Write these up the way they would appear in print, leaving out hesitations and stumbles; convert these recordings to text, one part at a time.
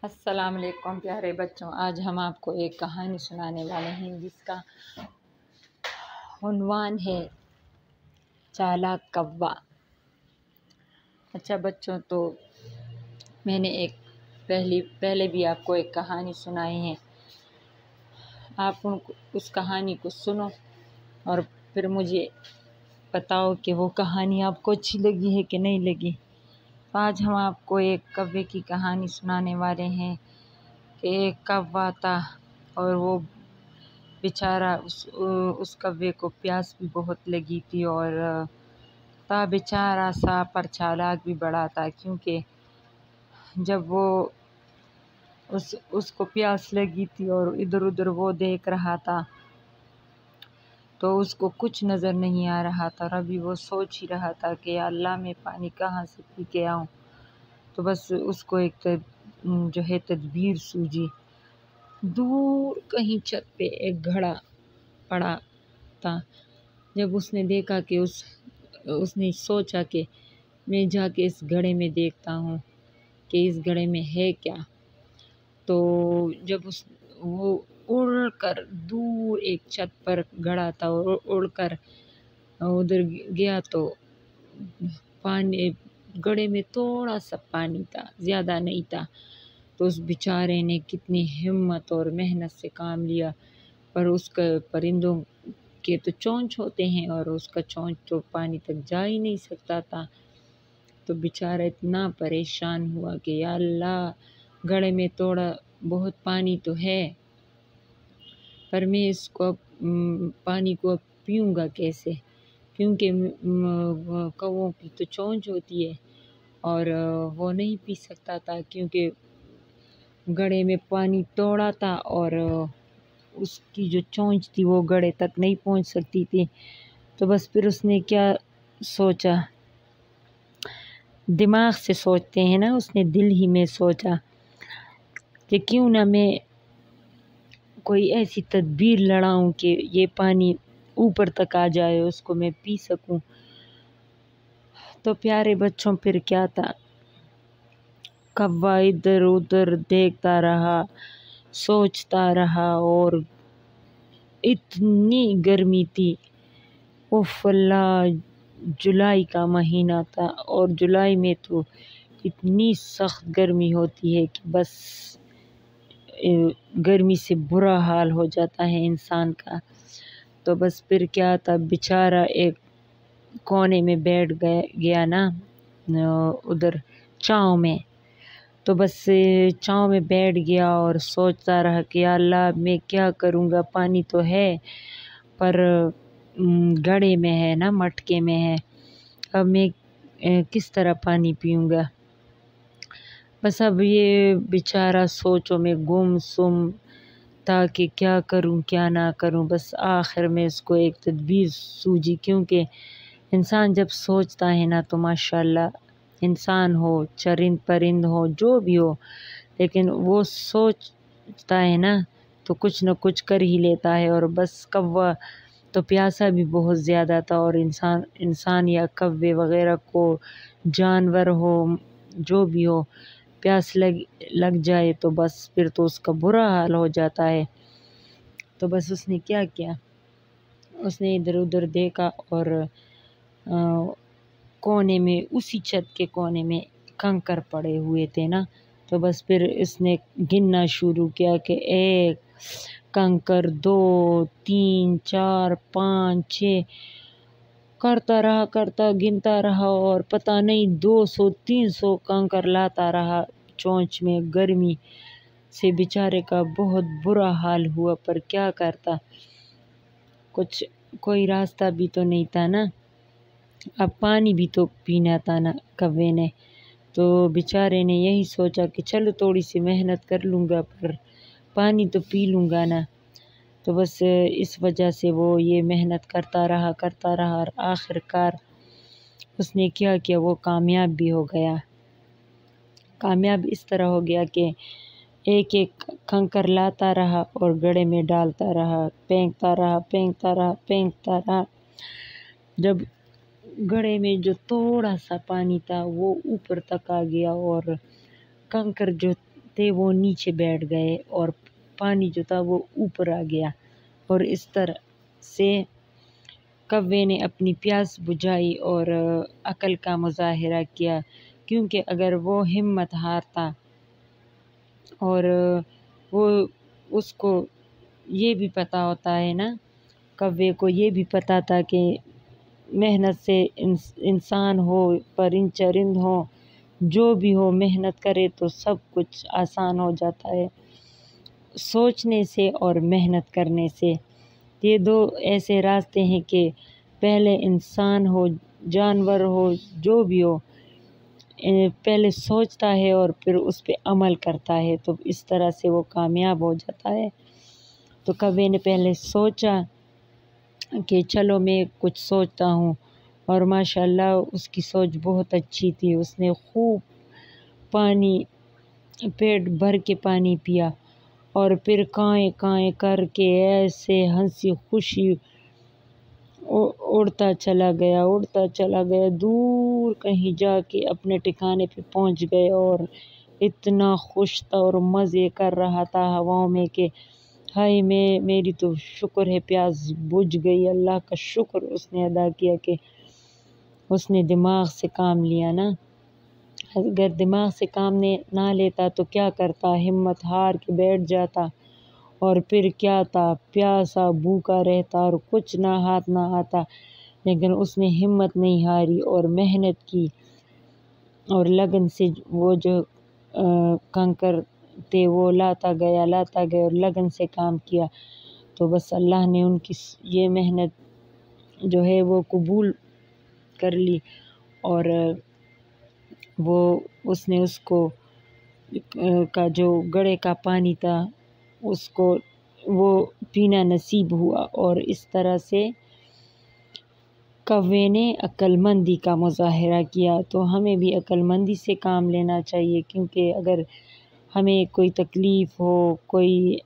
السلام علیکم پیارے بچوں، آج ہم آپ کو ایک کہانی سنانے والے ہیں جس کا عنوان ہے چالاک کوا۔ اچھا بچوں، تو میں نے پہلے بھی آپ کو ایک کہانی سنائی ہے۔ آپ اس کہانی کو سنو اور پھر مجھے بتاؤ کہ وہ کہانی آپ کو اچھی لگی ہے کہ نہیں لگی۔ آج ہم آپ کو ایک کوے کی کہانی سنانے والے ہیں کہ ایک کوا تھا اور وہ بیچارہ اس کوے کو پیاس بھی بہت لگی تھی اور تھا بیچارہ سا پر چالاک بھی بڑا تھا، کیونکہ جب وہ اس کو پیاس لگی تھی اور ادھر ادھر وہ دیکھ رہا تھا تو اس کو کچھ نظر نہیں آ رہا تھا، اور ابھی وہ سوچ ہی رہا تھا کہ یا اللہ میں پانی کہاں سے پی کے آؤں۔ تو بس اس کو ایک جو ہے تدبیر سوجی۔ دور کہیں چھت پہ ایک گھڑا پڑا تھا۔ جب اس نے دیکھا کہ اس نے سوچا کہ میں جا کے اس گھڑے میں دیکھتا ہوں کہ اس گھڑے میں ہے کیا۔ تو جب وہ اڑ کر دور ایک چھت پر گھڑا تھا اور اڑ کر ادھر گیا تو پانی گھڑے میں تھوڑا سا پانی تھا، زیادہ نہیں تھا۔ تو اس بیچارے نے کتنی ہمت اور محنت سے کام لیا، پر اس کا پرندوں کے تو چونچ ہوتے ہیں اور اس کا چونچ تو پانی تک جا ہی نہیں سکتا تھا۔ تو بیچارہ اتنا پریشان ہوا کہ یا اللہ، گھڑے میں تھوڑا بہت پانی تو ہے، پر میں اس کو پانی کو پیوں گا کیسے، کیونکہ کووں کی تو چونچ ہوتی ہے اور وہ نہیں پی سکتا تھا، کیونکہ گھڑے میں پانی توڑا تھا اور اس کی جو چونچ تھی وہ گھڑے تک نہیں پہنچ سکتی تھی۔ تو بس پھر اس نے کیا سوچا، دماغ سے سوچتے ہیں نا، اس نے دل ہی میں سوچا کہ کیوں نہ میں کوئی ایسی تدبیر لڑاؤں کہ یہ پانی اوپر تک آ جائے، اس کو میں پی سکوں۔ تو پیارے بچوں، پھر کیا تھا، کوا ادھر ادھر دیکھتا رہا، سوچتا رہا، اور اتنی گرمی تھی، اوف اللہ، جولائی کا مہینہ تھا اور جولائی میں تو اتنی سخت گرمی ہوتی ہے کہ بس گرمی سے برا حال ہو جاتا ہے انسان کا۔ تو بس پھر کیا تھا، بیچارہ ایک کونے میں بیٹھ گیا نا، ادھر چھاؤں میں۔ تو بس چھاؤں میں بیٹھ گیا اور سوچتا رہا کہ یا اللہ میں کیا کروں گا، پانی تو ہے پر گھڑے میں ہے نا، مٹکے میں ہے، اب میں کس طرح پانی پیوں گا۔ بس اب یہ بیچارہ سوچوں میں گم سم تھا کہ کیا کروں کیا نہ کروں۔ بس آخر میں اس کو ایک تدبیر سوجی، کیونکہ انسان جب سوچتا ہے نا تو ماشاءاللہ، انسان ہو چرند پرند ہو جو بھی ہو، لیکن وہ سوچتا ہے نا تو کچھ نہ کچھ کر ہی لیتا ہے۔ اور بس کوا تو پیاسا بھی بہت زیادہ تھا، اور انسان یا کوے وغیرہ کو، جانور ہو جو بھی ہو، پیاس لگ جائے تو بس پھر تو اس کا برا حال ہو جاتا ہے۔ تو بس اس نے کیا کیا، اس نے ادھر ادھر دیکھا اور کونے میں، اسی چھت کے کونے میں کنکر پڑے ہوئے تھے نا، تو بس پھر اس نے گننا شروع کیا کہ 1 کنکر، 2 3 4 5 6 کرتا گنتا رہا، اور پتہ نہیں 200 300 کنکر لاتا رہا چونچ میں۔ گرمی سے بیچارے کا بہت برا حال ہوا، پر کیا کرتا، کوئی راستہ بھی تو نہیں تھا نا، اب پانی بھی تو پینا تھا نا کوے نے۔ تو بیچارے نے یہی سوچا کہ چلو تھوڑی سی محنت کر لوں گا، پر پانی تو پی لوں گا نا۔ تو بس اس وجہ سے وہ یہ محنت کرتا رہا اور آخر کار اس نے کیا وہ کامیاب بھی ہو گیا۔ کامیاب اس طرح ہو گیا کہ ایک ایک کنکر لاتا رہا اور گھڑے میں ڈالتا رہا، پھینکتا رہا۔ جب گھڑے میں جو تھوڑا سا پانی تھا وہ اوپر تک آ گیا، اور کنکر جو تھے وہ نیچے بیٹھ گئے اور پانی جو تھا وہ اوپر آ گیا، اور اس طرح سے کوے نے اپنی پیاس بجھائی اور عقل کا مظاہرہ کیا، کیونکہ اگر وہ ہمت ہارتا اور وہ اس کو یہ بھی پتہ ہوتا ہے نا، کوے کو یہ بھی پتہ تھا کہ محنت سے انسان ہو، پرند چرند ہو، جو بھی ہو محنت کرے تو سب کچھ آسان ہو جاتا ہے، سوچنے سے اور محنت کرنے سے۔ یہ دو ایسے راستے ہیں کہ پہلے انسان ہو، جانور ہو، جو بھی ہو، پہلے سوچتا ہے اور پھر اس پہ عمل کرتا ہے، تو اس طرح سے وہ کامیاب ہو جاتا ہے۔ تو کوے نے پہلے سوچا کہ چلو میں کچھ سوچتا ہوں، اور ماشاءاللہ اس کی سوچ بہت اچھی تھی، اس نے خوب پانی پیٹ بھر کے پانی پیا، اور پھر کائیں کائیں کر کے ایسے ہنسی خوشی اڑتا چلا گیا، دور کہیں جا کے اپنے ٹھکانے پہ پہنچ گئے، اور اتنا خوش تھا اور مزے کر رہا تھا ہواؤں میں کہ ہائے میری تو شکر ہے پیاس بجھ گئی، اللہ کا شکر اس نے ادا کیا کہ اس نے دماغ سے کام لیا نا۔ اگر دماغ سے کام نہ لیتا تو کیا کرتا، ہمت ہار کے بیٹھ جاتا، اور پھر کیا تھا، پیاسا بھوکا رہتا اور کچھ نہ ہاتھ نہ آتا، لیکن اس نے ہمت نہیں ہاری اور محنت کی، اور لگن سے وہ جو کنکر تھے وہ لاتا گیا اور لگن سے کام کیا، تو بس اللہ نے ان کی یہ محنت جو ہے وہ قبول کر لی، اور اس نے اس کو کا جو گڑھے کا پانی تھا اس کو وہ پینا نصیب ہوا، اور اس طرح سے کوے نے عقل مندی کا مظاہرہ کیا۔ تو ہمیں بھی عقل مندی سے کام لینا چاہیے، کیونکہ اگر ہمیں کوئی تکلیف ہو، کوئی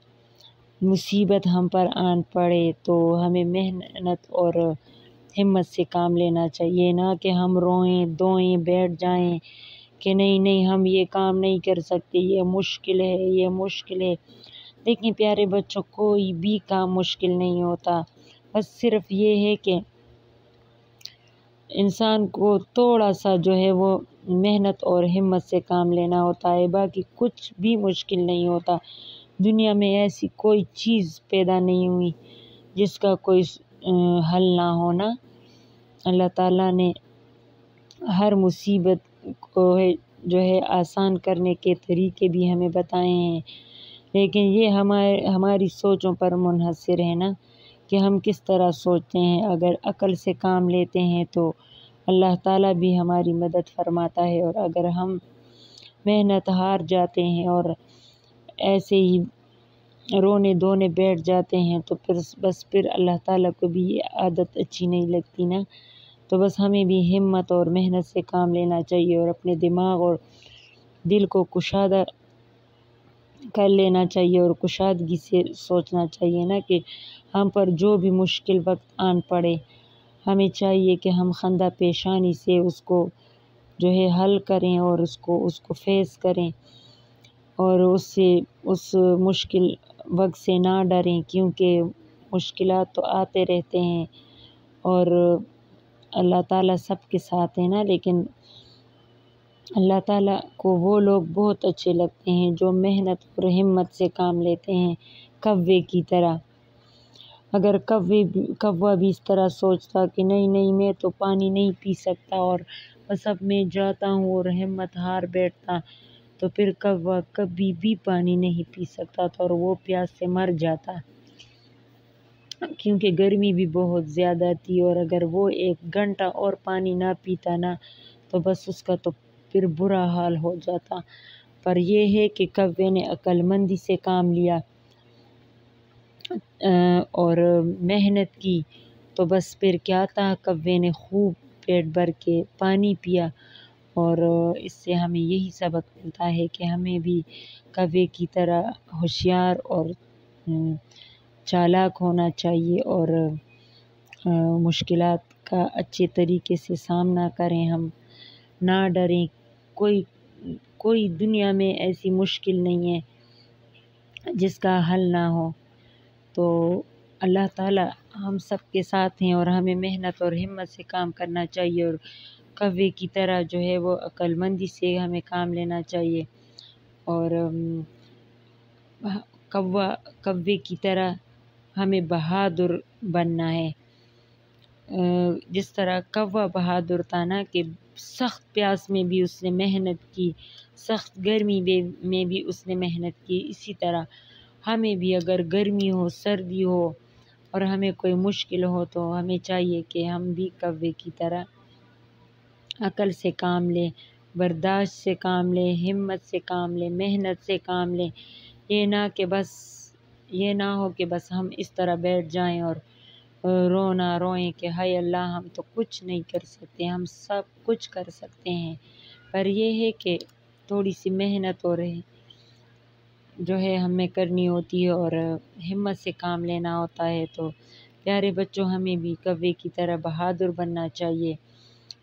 مصیبت ہم پر آن پڑے تو ہمیں محنت اور ہمت سے کام لینا چاہیے، نہ کہ ہم روئیں دھوئیں بیٹھ جائیں کہ نہیں ہم یہ کام نہیں کر سکتے، یہ مشکل ہے۔ دیکھیں پیارے بچوں، کوئی بھی کام مشکل نہیں ہوتا، بس صرف یہ ہے کہ انسان کو تھوڑا سا جو ہے وہ محنت اور ہمت سے کام لینا ہوتا ہے، باقی کچھ بھی مشکل نہیں ہوتا۔ دنیا میں ایسی کوئی چیز پیدا نہیں ہوئی جس کا کوئی حل نہ ہونا۔ اللہ تعالیٰ نے ہر مصیبت کو جو ہے آسان کرنے کے طریقے بھی ہمیں بتائے ہیں، لیکن یہ ہماری سوچوں پر منحصر ہے نا کہ ہم کس طرح سوچتے ہیں۔ اگر عقل سے کام لیتے ہیں تو اللہ تعالیٰ بھی ہماری مدد فرماتا ہے، اور اگر ہم محنت ہار جاتے ہیں اور ایسے ہی رونے دھونے بیٹھ جاتے ہیں تو پھر اللہ تعالیٰ کو بھی یہ عادت اچھی نہیں لگتی نا۔ تو بس ہمیں بھی ہمت اور محنت سے کام لینا چاہیے، اور اپنے دماغ اور دل کو کشادہ کر لینا چاہیے، اور کشادگی سے سوچنا چاہیے نا کہ ہم پر جو بھی مشکل وقت آن پڑے، ہمیں چاہیے کہ ہم خندہ پیشانی سے اس کو جو ہے حل کریں، اور اس کو فیس کریں، اور اس مشکل وقت سے نہ ڈریں، کیونکہ مشکلات تو آتے رہتے ہیں اور اللہ تعالیٰ سب کے ساتھ ہے نا۔ لیکن اللہ تعالیٰ کو وہ لوگ بہت اچھے لگتے ہیں جو محنت اور ہمت سے کام لیتے ہیں، کوے کی طرح۔ اگر کوا بھی اس طرح سوچتا کہ نہیں میں تو پانی نہیں پی سکتا اور بس اب میں جاتا ہوں اور ہمت ہار بیٹھتا، تو پھر کوا کبھی بھی پانی نہیں پی سکتا تھا اور وہ پیاس سے مر جاتا، کیونکہ گرمی بھی بہت زیادہ تھی، اور اگر وہ 1 گھنٹہ اور پانی نہ پیتا نا تو بس اس کا تو پھر برا حال ہو جاتا۔ پر یہ ہے کہ کوے نے عقل مندی سے کام لیا اور محنت کی، تو بس پھر کیا تھا، کوے نے خوب پیٹ بھر کے پانی پیا، اور اس سے ہمیں یہی سبق ملتا ہے کہ ہمیں بھی کوے کی طرح ہوشیار اور چالاک ہونا چاہیے، اور مشکلات کا اچھے طریقے سے سامنا کریں، ہم نہ ڈریں، کوئی دنیا میں ایسی مشکل نہیں ہے جس کا حل نہ ہو۔ تو اللہ تعالیٰ ہم سب کے ساتھ ہیں اور ہمیں محنت اور ہمت سے کام کرنا چاہیے، اور کوے کی طرح جو ہے وہ عقل مندی سے ہمیں کام لینا چاہیے، اور کوے کی طرح ہمیں بہادر بننا ہے۔ جس طرح کوا بہادر تھا نا کہ سخت پیاس میں بھی اس نے محنت کی، سخت گرمی میں بھی اس نے محنت کی، اسی طرح ہمیں بھی اگر گرمی ہو، سردی ہو اور ہمیں کوئی مشکل ہو تو ہمیں چاہیے کہ ہم بھی کوے کی طرح عقل سے کام لیں، برداشت سے کام لیں، ہمت سے کام لیں، محنت سے کام لیں۔ یہ نہ ہو کہ بس ہم اس طرح بیٹھ جائیں اور رونا روئیں کہ ہائے اللہ ہم تو کچھ نہیں کر سکتے، ہم سب کچھ کر سکتے ہیں، پر یہ ہے کہ تھوڑی سی محنت اور جو ہے ہمیں کرنی ہوتی ہے اور ہمت سے کام لینا ہوتا ہے۔ تو پیارے بچوں، ہمیں بھی کوے کی طرح بہادر بننا چاہیے،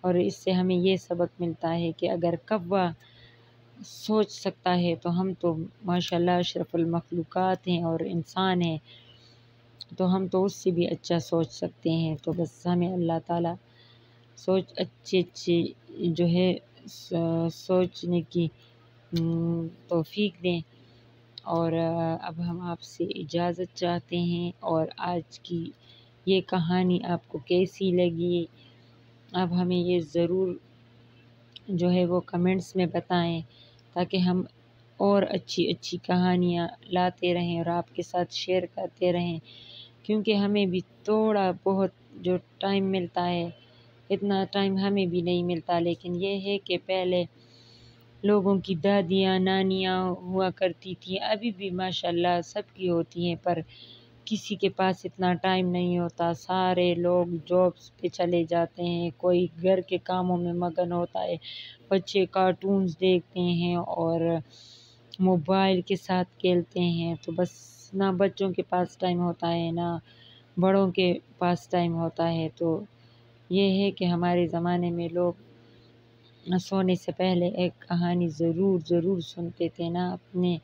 اور اس سے ہمیں یہ سبق ملتا ہے کہ اگر کوا سوچ سکتا ہے تو ہم تو ماشاءاللہ اشرف المخلوقات ہیں اور انسان ہیں، تو ہم تو اس سے بھی اچھا سوچ سکتے ہیں۔ تو بس ہمیں اللہ تعالیٰ اچھی جو ہے سوچنے کی توفیق دیں۔ اور اب ہم آپ سے اجازت چاہتے ہیں، اور آج کی یہ کہانی آپ کو کیسی لگی اب ہمیں یہ ضرور جو ہے وہ کمنٹس میں بتائیں، تاکہ ہم اور اچھی کہانیاں لاتے رہیں اور آپ کے ساتھ شیئر کرتے رہیں، کیونکہ ہمیں بھی تھوڑا بہت جو ٹائم ملتا ہے، اتنا ٹائم ہمیں بھی نہیں ملتا، لیکن یہ ہے کہ پہلے لوگوں کی دادیاں نانیاں ہوا کرتی تھیں، ابھی بھی ماشاءاللہ سب کی ہوتی ہیں، پر کسی کے پاس اتنا ٹائم نہیں ہوتا، سارے لوگ جابس پہ چلے جاتے ہیں، کوئی گھر کے کاموں میں مگن ہوتا ہے، بچے کارٹونز دیکھتے ہیں اور موبائل کے ساتھ کھیلتے ہیں، تو بس نہ بچوں کے پاس ٹائم ہوتا ہے نہ بڑوں کے پاس ٹائم ہوتا ہے۔ تو یہ ہے کہ ہمارے زمانے میں لوگ سونے سے پہلے ایک کہانی ضرور سنتے تھے نا، اپنے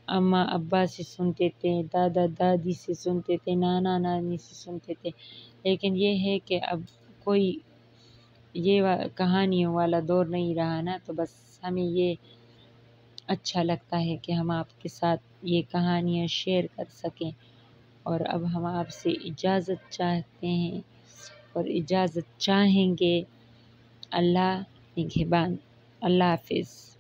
اماں ابا سے سنتے تھے، دادا دادی سے سنتے تھے، نانا نانی سے سنتے تھے، لیکن یہ ہے کہ اب کوئی یہ کہانیوں والا دور نہیں رہا نا، تو بس ہمیں یہ اچھا لگتا ہے کہ ہم آپ کے ساتھ یہ کہانیاں شیئر کر سکیں، اور اب ہم آپ سے اجازت چاہتے ہیں اور اجازت چاہیں گے۔ اللہ نگہبان، اللہ حافظ۔